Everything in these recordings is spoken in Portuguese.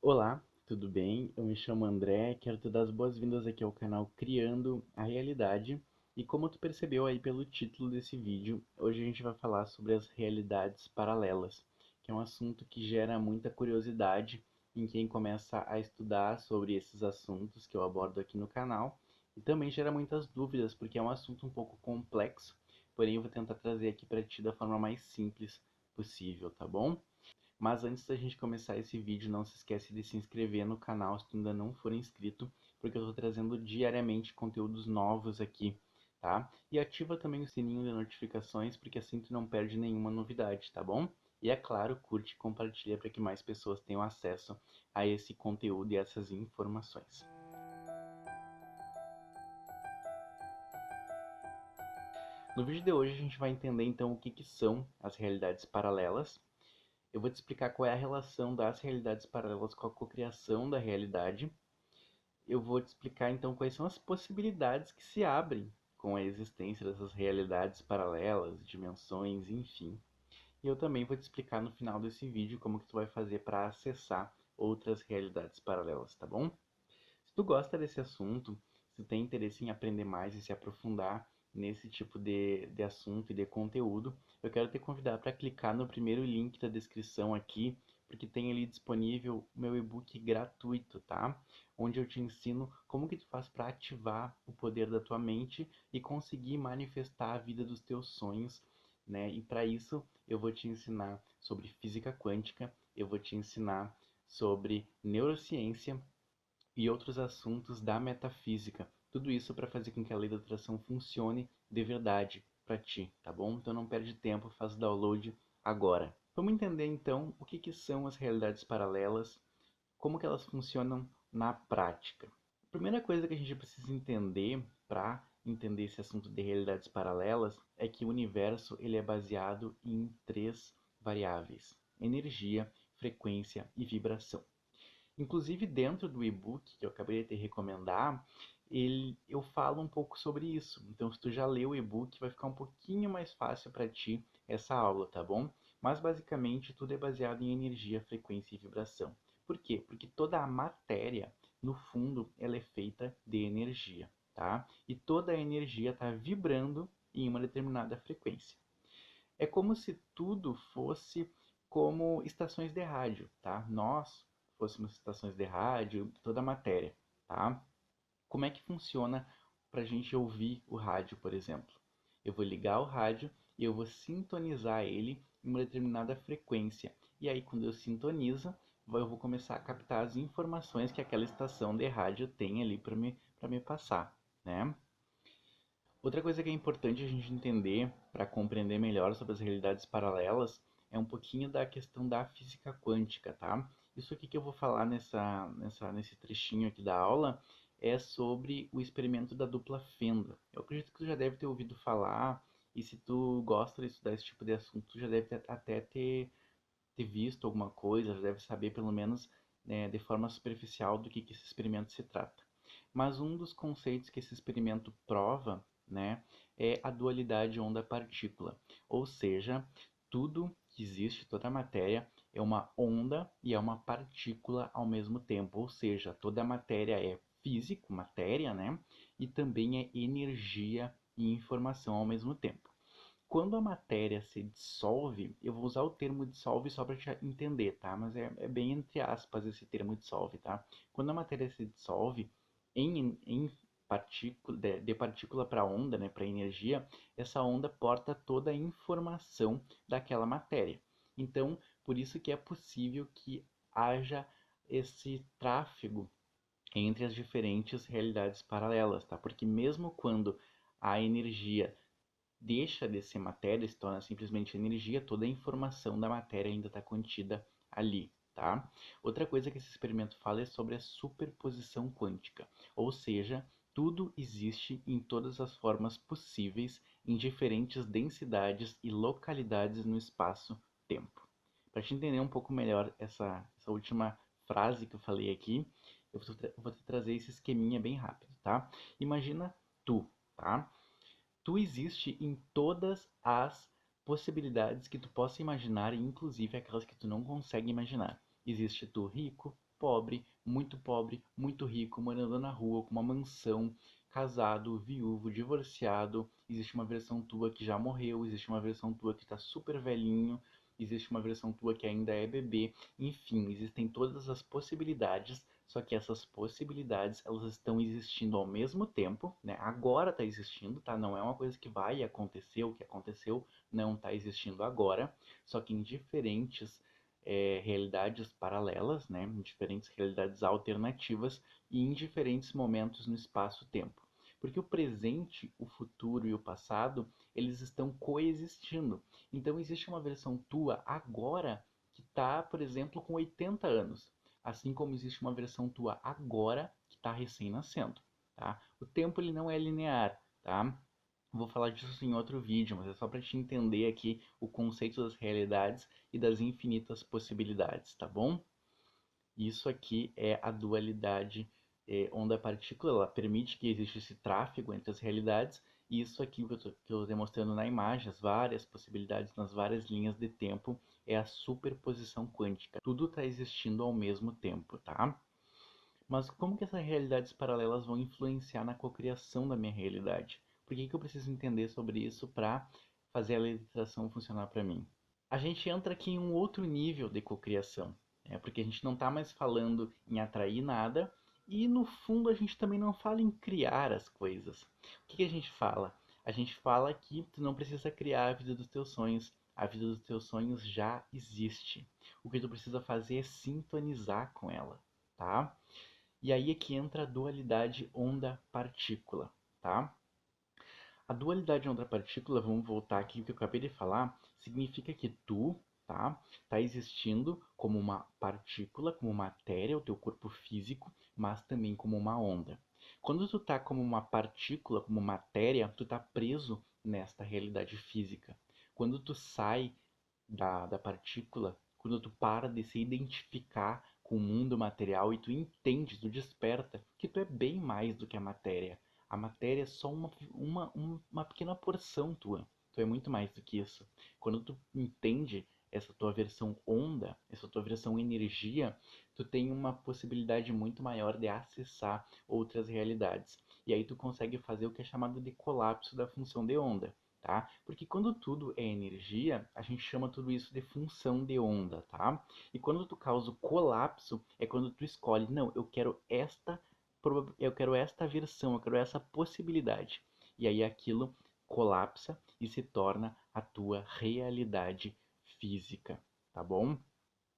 Olá, tudo bem? Eu me chamo André, quero te dar as boas-vindas aqui ao canal Criando a Realidade. E como tu percebeu aí pelo título desse vídeo, hoje a gente vai falar sobre as realidades paralelas, que é um assunto que gera muita curiosidade em quem começa a estudar sobre esses assuntos que eu abordo aqui no canal, e também gera muitas dúvidas, porque é um assunto um pouco complexo, porém eu vou tentar trazer aqui para ti da forma mais simples possível, tá bom? Mas antes da gente começar esse vídeo, não se esquece de se inscrever no canal se tu ainda não for inscrito, porque eu estou trazendo diariamente conteúdos novos aqui, tá? E ativa também o sininho de notificações, porque assim tu não perde nenhuma novidade, tá bom? E é claro, curte e compartilha para que mais pessoas tenham acesso a esse conteúdo e essas informações. No vídeo de hoje a gente vai entender então o que são as realidades paralelas. Eu vou te explicar qual é a relação das realidades paralelas com a cocriação da realidade. Eu vou te explicar então quais são as possibilidades que se abrem com a existência dessas realidades paralelas, dimensões, enfim. E eu também vou te explicar no final desse vídeo como que tu vai fazer para acessar outras realidades paralelas, tá bom? Se tu gosta desse assunto, se tu tem interesse em aprender mais e se aprofundar nesse tipo de assunto e de conteúdo, eu quero te convidar para clicar no primeiro link da descrição aqui, porque tem ali disponível o meu e-book gratuito, tá? Onde eu te ensino como que tu faz para ativar o poder da tua mente e conseguir manifestar a vida dos teus sonhos, né? E para isso eu vou te ensinar sobre física quântica, eu vou te ensinar sobre neurociência e outros assuntos da metafísica. Tudo isso para fazer com que a lei da atração funcione de verdade para ti, tá bom? Então não perde tempo, faz o download agora. Vamos entender então o que são as realidades paralelas, como que elas funcionam na prática. A primeira coisa que a gente precisa entender para entender esse assunto de realidades paralelas é que o universo ele é baseado em três variáveis: energia, frequência e vibração. Inclusive dentro do e-book que eu acabei de te recomendar, eu falo um pouco sobre isso. Então, se tu já leu o e-book, vai ficar um pouquinho mais fácil para ti essa aula, tá bom? Mas basicamente tudo é baseado em energia, frequência e vibração. Por quê? Porque toda a matéria, no fundo, ela é feita de energia, tá? E toda a energia está vibrando em uma determinada frequência. É como se tudo fosse como estações de rádio, tá? Nós fôssemos estações de rádio, toda a matéria, tá? Como é que funciona para a gente ouvir o rádio, por exemplo? Eu vou ligar o rádio e eu vou sintonizar ele em uma determinada frequência. E aí, quando eu sintonizo, eu vou começar a captar as informações que aquela estação de rádio tem ali para me passar, né? Outra coisa que é importante a gente entender para compreender melhor sobre as realidades paralelas é um pouquinho da questão da física quântica, tá? Isso aqui que eu vou falar nesse trechinho aqui da aula é sobre o experimento da dupla fenda. Eu acredito que tu já deve ter ouvido falar, e se tu gosta de estudar esse tipo de assunto, tu já deve até ter visto alguma coisa, já deve saber pelo menos, né, de forma superficial do que esse experimento se trata. Mas um dos conceitos que esse experimento prova, né, é a dualidade onda-partícula. Ou seja, tudo que existe, toda a matéria, é uma onda e é uma partícula ao mesmo tempo. Ou seja, toda a matéria é físico, matéria, né, e também é energia e informação ao mesmo tempo. Quando a matéria se dissolve, eu vou usar o termo dissolve só para te entender, tá? Mas é bem entre aspas esse termo dissolve, tá? Quando a matéria se dissolve em partícula, de partícula para onda, né, para energia, essa onda porta toda a informação daquela matéria. Então, por isso que é possível que haja esse tráfego entre as diferentes realidades paralelas, tá? Porque mesmo quando a energia deixa de ser matéria, se torna simplesmente energia, toda a informação da matéria ainda está contida ali, tá? Outra coisa que esse experimento fala é sobre a superposição quântica, ou seja, tudo existe em todas as formas possíveis, em diferentes densidades e localidades no espaço-tempo. Para te entender um pouco melhor essa última frase que eu falei aqui, vou te trazer esse esqueminha bem rápido, tá? Imagina tu, tá? Tu existe em todas as possibilidades que tu possa imaginar, inclusive aquelas que tu não consegue imaginar. Existe tu rico, pobre, muito rico, morando na rua com uma mansão, casado, viúvo, divorciado. Existe uma versão tua que já morreu, existe uma versão tua que está super velhinho, existe uma versão tua que ainda é bebê. Enfim, existem todas as possibilidades, só que essas possibilidades elas estão existindo ao mesmo tempo, né? Agora está existindo, tá? Não é uma coisa que vai acontecer, o que aconteceu não está existindo agora, só que em diferentes realidades paralelas, né? Em diferentes realidades alternativas e em diferentes momentos no espaço-tempo. Porque o presente, o futuro e o passado, eles estão coexistindo. Então existe uma versão tua agora que está, por exemplo, com 80 anos. Assim como existe uma versão tua agora que está recém-nascendo. Tá? O tempo ele não é linear. Tá? Vou falar disso em outro vídeo, mas é só para te entender aqui o conceito das realidades e das infinitas possibilidades, tá bom? Isso aqui é a dualidade onda-partícula, ela permite que exista esse tráfego entre as realidades, e isso aqui que eu estou mostrando na imagem, as várias possibilidades nas várias linhas de tempo, é a superposição quântica. Tudo está existindo ao mesmo tempo, tá? Mas como que essas realidades paralelas vão influenciar na cocriação da minha realidade? Por que eu preciso entender sobre isso para fazer a legislação funcionar para mim? A gente entra aqui em um outro nível de cocriação, porque a gente não está mais falando em atrair nada e no fundo a gente também não fala em criar as coisas. O que a gente fala? A gente fala que tu não precisa criar a vida dos teus sonhos. A vida dos teus sonhos já existe. O que tu precisa fazer é sintonizar com ela, tá? E aí é que entra a dualidade onda-partícula, tá? A dualidade onda-partícula, vamos voltar aqui o que eu acabei de falar, significa que tu, tá existindo como uma partícula, como matéria, o teu corpo físico, mas também como uma onda. Quando tu tá como uma partícula, como matéria, tu tá preso nesta realidade física. Quando tu sai da partícula, quando tu para de se identificar com o mundo material e tu entende, tu desperta que tu é bem mais do que a matéria. A matéria é só uma pequena porção tua. Tu é muito mais do que isso. Quando tu entende essa tua versão onda, essa tua versão energia, tu tem uma possibilidade muito maior de acessar outras realidades. E aí tu consegue fazer o que é chamado de colapso da função de onda. Tá? Porque quando tudo é energia, a gente chama tudo isso de função de onda, tá? E quando tu causa o colapso, é quando tu escolhe, não, eu quero esta versão, eu quero essa possibilidade. E aí aquilo colapsa e se torna a tua realidade física, tá bom?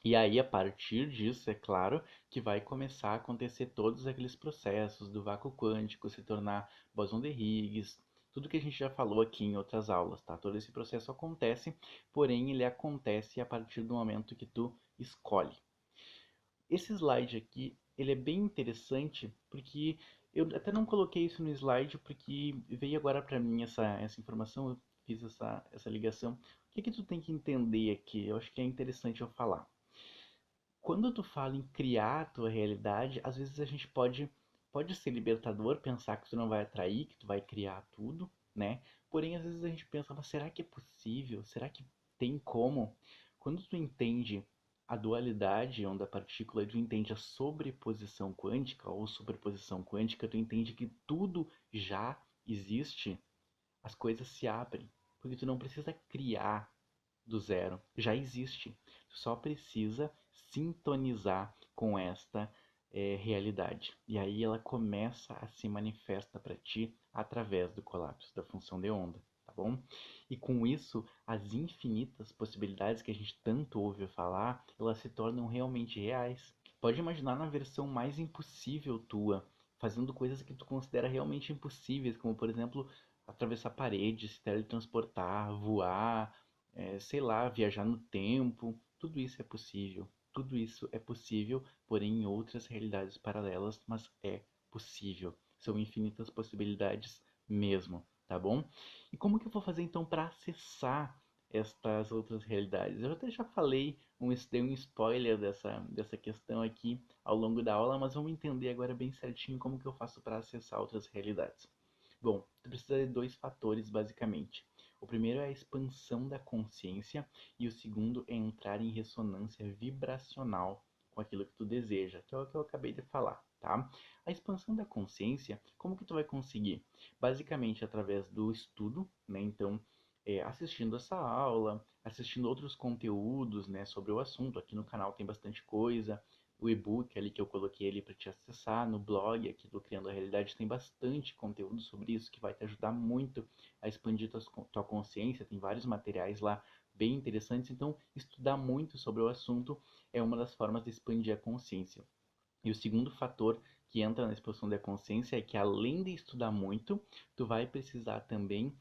E aí, a partir disso, é claro que vai começar a acontecer todos aqueles processos do vácuo quântico se tornar bóson de Higgs, tudo que a gente já falou aqui em outras aulas, tá? Todo esse processo acontece, porém ele acontece a partir do momento que tu escolhe. Esse slide aqui, ele é bem interessante porque eu até não coloquei isso no slide porque veio agora para mim essa informação, eu fiz essa ligação. O que que tu tem que entender aqui? Eu acho que é interessante eu falar. Quando tu fala em criar a tua realidade, às vezes a gente pode ser libertador, pensar que tu não vai atrair, que tu vai criar tudo, né? Porém, às vezes a gente pensa, mas será que é possível? Será que tem como? Quando tu entende a dualidade onda partícula, e tu entende a sobreposição quântica ou superposição quântica, tu entende que tudo já existe, as coisas se abrem, porque tu não precisa criar do zero, já existe. Tu só precisa sintonizar com esta realidade. E aí ela começa a se manifesta para ti através do colapso da função de onda, tá bom? E com isso, as infinitas possibilidades que a gente tanto ouve falar, elas se tornam realmente reais. Pode imaginar na versão mais impossível tua, fazendo coisas que tu considera realmente impossíveis, como por exemplo, atravessar paredes, se teletransportar, voar, sei lá, viajar no tempo, tudo isso é possível. Tudo isso é possível, porém em outras realidades paralelas, mas é possível. São infinitas possibilidades mesmo, tá bom? E como que eu vou fazer então para acessar estas outras realidades? Eu até já falei, dei um spoiler dessa questão aqui ao longo da aula, mas vamos entender agora bem certinho como que eu faço para acessar outras realidades. Bom, tu precisa de dois fatores basicamente. O primeiro é a expansão da consciência e o segundo é entrar em ressonância vibracional com aquilo que tu deseja, que é o que eu acabei de falar, tá? A expansão da consciência, como que tu vai conseguir? Basicamente através do estudo, né? Então, assistindo essa aula, assistindo outros conteúdos, né, sobre o assunto. Aqui no canal tem bastante coisa. O e-book ali que eu coloquei ali para te acessar, no blog aqui do Criando a Realidade tem bastante conteúdo sobre isso que vai te ajudar muito a expandir tua consciência. Tem vários materiais lá bem interessantes. Então, estudar muito sobre o assunto é uma das formas de expandir a consciência. E o segundo fator que entra na expansão da consciência é que além de estudar muito, tu vai precisar também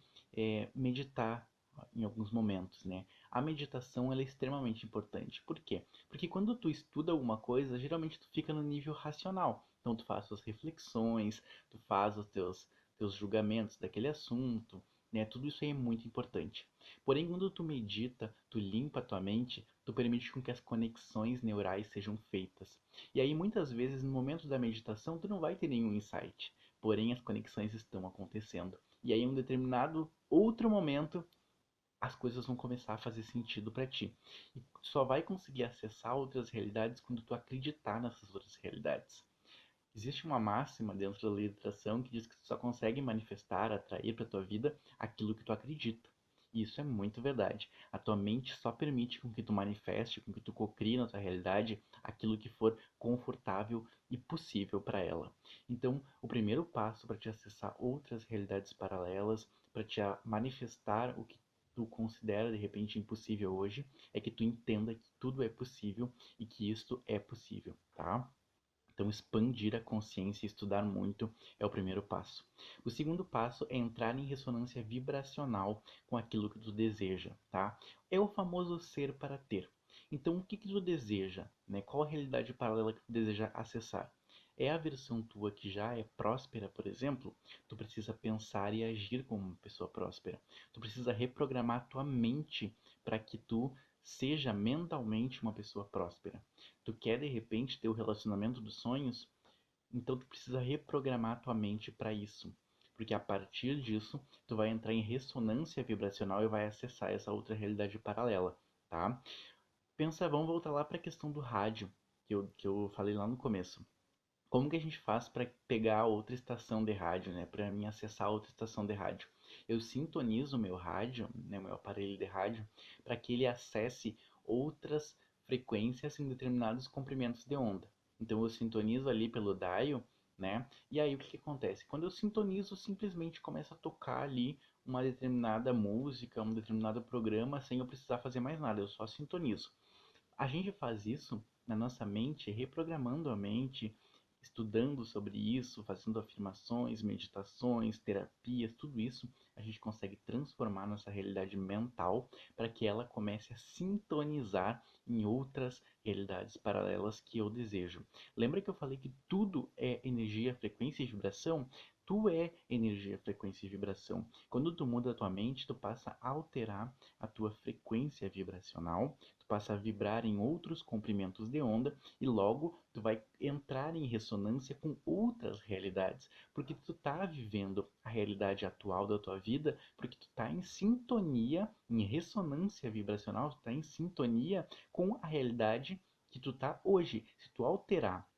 meditar em alguns momentos, né? A meditação ela é extremamente importante. Por quê? Porque quando tu estuda alguma coisa, geralmente tu fica no nível racional. Então tu faz suas reflexões, tu faz os teus julgamentos daquele assunto, né? Tudo isso aí é muito importante. Porém, quando tu medita, tu limpa a tua mente, tu permite com que as conexões neurais sejam feitas. E aí muitas vezes no momento da meditação tu não vai ter nenhum insight, porém as conexões estão acontecendo. E aí em um determinado outro momento as coisas vão começar a fazer sentido para ti. E tu só vai conseguir acessar outras realidades quando tu acreditar nessas outras realidades. Existe uma máxima dentro da lei da atração que diz que tu só consegue manifestar, atrair para tua vida aquilo que tu acredita. E isso é muito verdade. A tua mente só permite com que tu manifeste, com que tu cocrie na tua realidade aquilo que for confortável e possível para ela. Então, o primeiro passo para te acessar outras realidades paralelas, para te manifestar o que tu considera de repente impossível hoje, é que tu entenda que tudo é possível e que isto é possível, tá? Então, expandir a consciência e estudar muito é o primeiro passo. O segundo passo é entrar em ressonância vibracional com aquilo que tu deseja, tá? É o famoso ser para ter. Então, o que tu deseja, né? Qual a realidade paralela que tu deseja acessar? É a versão tua que já é próspera, por exemplo? Tu precisa pensar e agir como uma pessoa próspera. Tu precisa reprogramar tua mente para que tu seja mentalmente uma pessoa próspera. Tu quer de repente ter o relacionamento dos sonhos? Então tu precisa reprogramar tua mente para isso. Porque a partir disso, tu vai entrar em ressonância vibracional e vai acessar essa outra realidade paralela, tá? Pensa, vamos voltar lá para a questão do rádio, que eu falei lá no começo. Como que a gente faz para pegar outra estação de rádio, né? Para mim acessar outra estação de rádio? Eu sintonizo o meu rádio, né, meu aparelho de rádio, para que ele acesse outras frequências em determinados comprimentos de onda. Então eu sintonizo ali pelo dial, né? E aí o que acontece? Quando eu sintonizo, simplesmente começa a tocar ali uma determinada música, um determinado programa, sem eu precisar fazer mais nada, eu só sintonizo. A gente faz isso na nossa mente, reprogramando a mente, estudando sobre isso, fazendo afirmações, meditações, terapias, tudo isso a gente consegue transformar nossa realidade mental para que ela comece a sintonizar em outras realidades paralelas que eu desejo. Lembra que eu falei que tudo é energia, frequência e vibração? Tu é energia, frequência e vibração. Quando tu muda a tua mente, tu passa a alterar a tua frequência vibracional, tu passa a vibrar em outros comprimentos de onda e logo tu vai entrar em ressonância com outras realidades, porque tu tá vivendo a realidade atual da tua vida, porque tu tá em sintonia, em ressonância vibracional, tu tá em sintonia com a realidade que tu tá hoje. Se tu alterar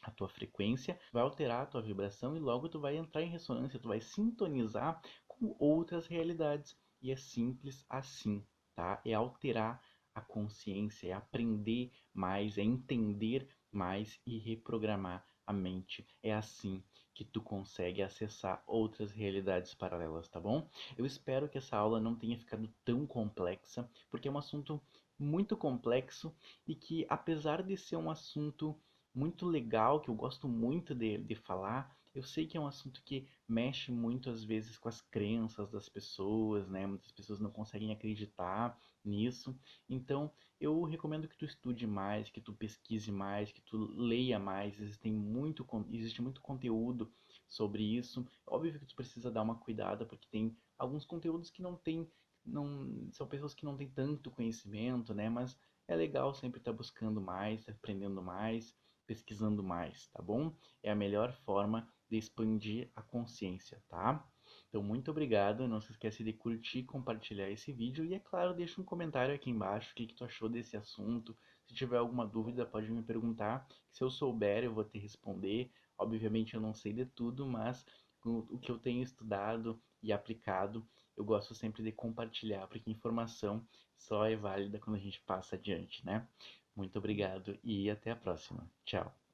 a tua frequência, vai alterar a tua vibração e logo tu vai entrar em ressonância, tu vai sintonizar com outras realidades. E é simples assim, tá? É alterar a consciência, é aprender mais, é entender mais e reprogramar a mente. É assim que tu consegue acessar outras realidades paralelas, tá bom? Eu espero que essa aula não tenha ficado tão complexa, porque é um assunto muito complexo e que, apesar de ser um assunto muito legal, que eu gosto muito de falar. Eu sei que é um assunto que mexe muito às vezes com as crenças das pessoas, né? Muitas pessoas não conseguem acreditar nisso. Então, eu recomendo que tu estude mais, que tu pesquise mais, que tu leia mais. Existe muito conteúdo sobre isso. Óbvio que tu precisa dar uma cuidada, porque tem alguns conteúdos que não são pessoas que não têm tanto conhecimento, né? Mas é legal sempre estar buscando mais, aprendendo mais, pesquisando mais, tá bom? É a melhor forma de expandir a consciência, tá? Então, muito obrigado. Não se esquece de curtir e compartilhar esse vídeo. E, é claro, deixa um comentário aqui embaixo o que tu achou desse assunto. Se tiver alguma dúvida, pode me perguntar. Se eu souber, eu vou te responder. Obviamente eu não sei de tudo, mas o que eu tenho estudado e aplicado, eu gosto sempre de compartilhar, porque informação só é válida quando a gente passa adiante, né? Muito obrigado e até a próxima. Tchau.